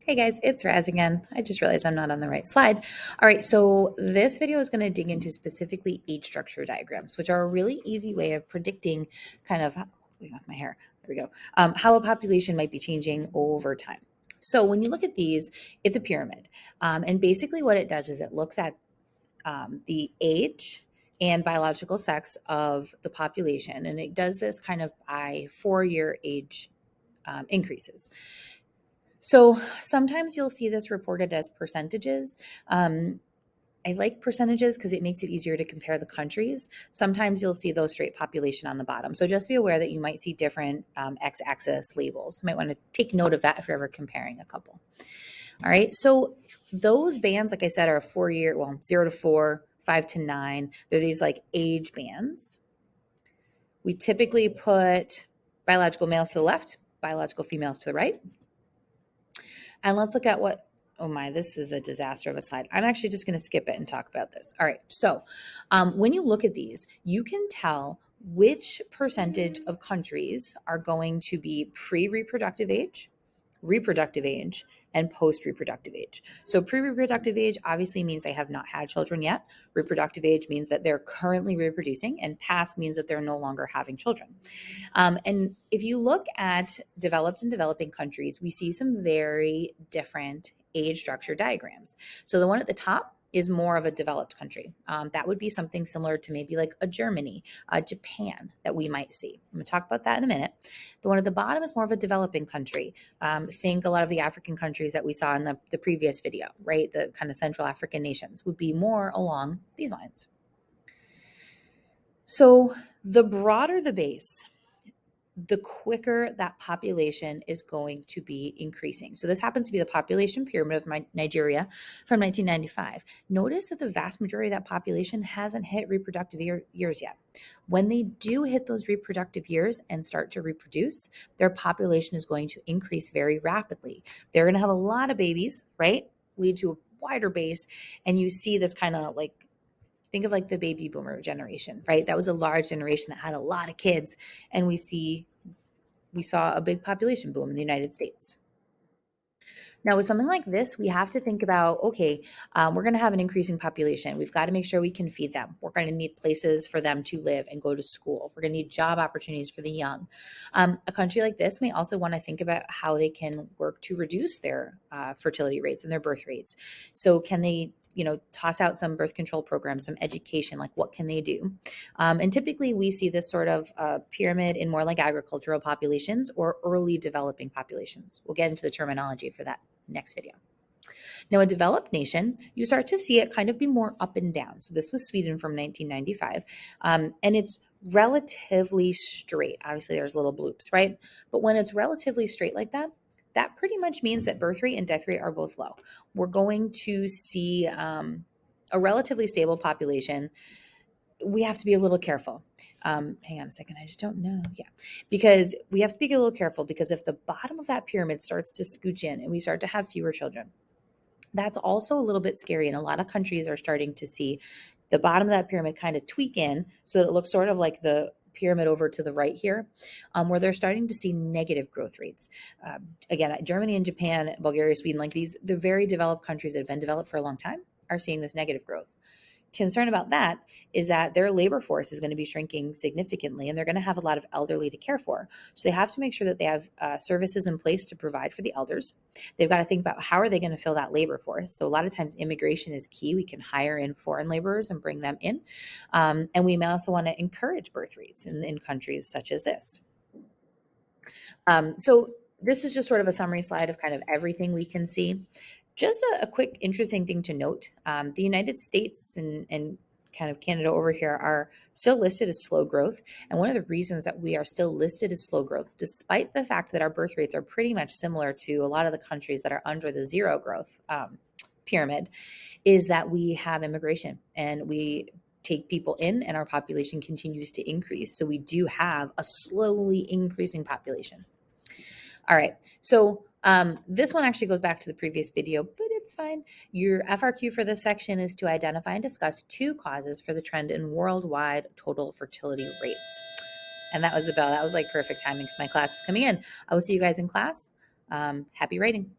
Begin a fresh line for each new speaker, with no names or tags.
Hey guys, it's Raz again. I just realized I'm not on the right slide. All right, so this video is going to dig into specifically age structure diagrams, which are a really easy way of predicting kind of, what's going off my hair? There we go. How a population might be changing over time. So when you look at these, it's a pyramid. And basically what it does is it looks at the age and biological sex of the population. And it does this kind of by 4-year age increases. So sometimes you'll see this reported as percentages. I like percentages because it makes it easier to compare the countries. Sometimes you'll see those straight population on the bottom. So just be aware that you might see different x-axis labels. You might want to take note of that if you're ever comparing a couple. All right. So those bands, like I said, are 4-year, 0 to 4, 5 to 9. They're these like age bands. We typically put biological males to the left, biological females to the right. And let's look at what, oh my, this is a disaster of a slide. I'm actually just going to skip it and talk about this. All right. So when you look at these, you can tell which percentage of countries are going to be pre-reproductive age, reproductive age, and post-reproductive age. So pre-reproductive age obviously means they have not had children yet. Reproductive age means that they're currently reproducing, and past means that they're no longer having children. And if you look at developed and developing countries, we see some very different age structure diagrams. So the one at the top is more of a developed country. That would be something similar to maybe like a Germany, Japan that we might see. I'm going to talk about that in a minute. The one at the bottom is more of a developing country. Think a lot of the African countries that we saw in the previous video, right? The kind of Central African nations would be more along these lines. So the broader the base, the quicker that population is going to be increasing. So this happens to be the population pyramid of Nigeria from 1995. Notice that the vast majority of that population hasn't hit reproductive years yet. When they do hit those reproductive years and start to reproduce, their population is going to increase very rapidly. They're going to have a lot of babies, right? Lead to a wider base. And you see this kind of like, think of like the baby boomer generation, right? That was a large generation that had a lot of kids. And we saw a big population boom in the United States. Now, with something like this, we have to think about, okay, we're going to have an increasing population. We've got to make sure we can feed them. We're going to need places for them to live and go to school. We're going to need job opportunities for the young. A country like this may also want to think about how they can work to reduce their fertility rates and their birth rates. So can they toss out some birth control programs, some education, like what can they do? And typically we see this sort of pyramid in more like agricultural populations or early developing populations. We'll get into the terminology for that next video. Now, a developed nation, you start to see it kind of be more up and down. So this was Sweden from 1995, and it's relatively straight. Obviously, there's little bloops, right? But when it's relatively straight like that, that pretty much means that birth rate and death rate are both low. We're going to see a relatively stable population. We have to be a little careful. Hang on a second. I just don't know. Yeah, because we have to be a little careful because if the bottom of that pyramid starts to scooch in and we start to have fewer children, that's also a little bit scary. And a lot of countries are starting to see the bottom of that pyramid kind of tweak in so that it looks sort of like the pyramid over to the right here, where they're starting to see negative growth rates. Again, Germany and Japan, Bulgaria, Sweden, like these, the very developed countries that have been developed for a long time are seeing this negative growth. Concern about that is that their labor force is going to be shrinking significantly and they're going to have a lot of elderly to care for. So they have to make sure that they have services in place to provide for the elders. They've got to think about how are they going to fill that labor force. So a lot of times immigration is key. We can hire in foreign laborers and bring them in. And we may also want to encourage birth rates in countries such as this. So this is just sort of a summary slide of kind of everything we can see. Just a quick interesting thing to note, the United States and kind of Canada over here are still listed as slow growth. And one of the reasons that we are still listed as slow growth, despite the fact that our birth rates are pretty much similar to a lot of the countries that are under the zero growth pyramid, is that we have immigration and we take people in and our population continues to increase. So we do have a slowly increasing population. All right, so this one actually goes back to the previous video, but it's fine. Your FRQ for this section is to identify and discuss 2 causes for the trend in worldwide total fertility rates. And that was the bell. That was like perfect timing because my class is coming in. I will see you guys in class. Happy writing.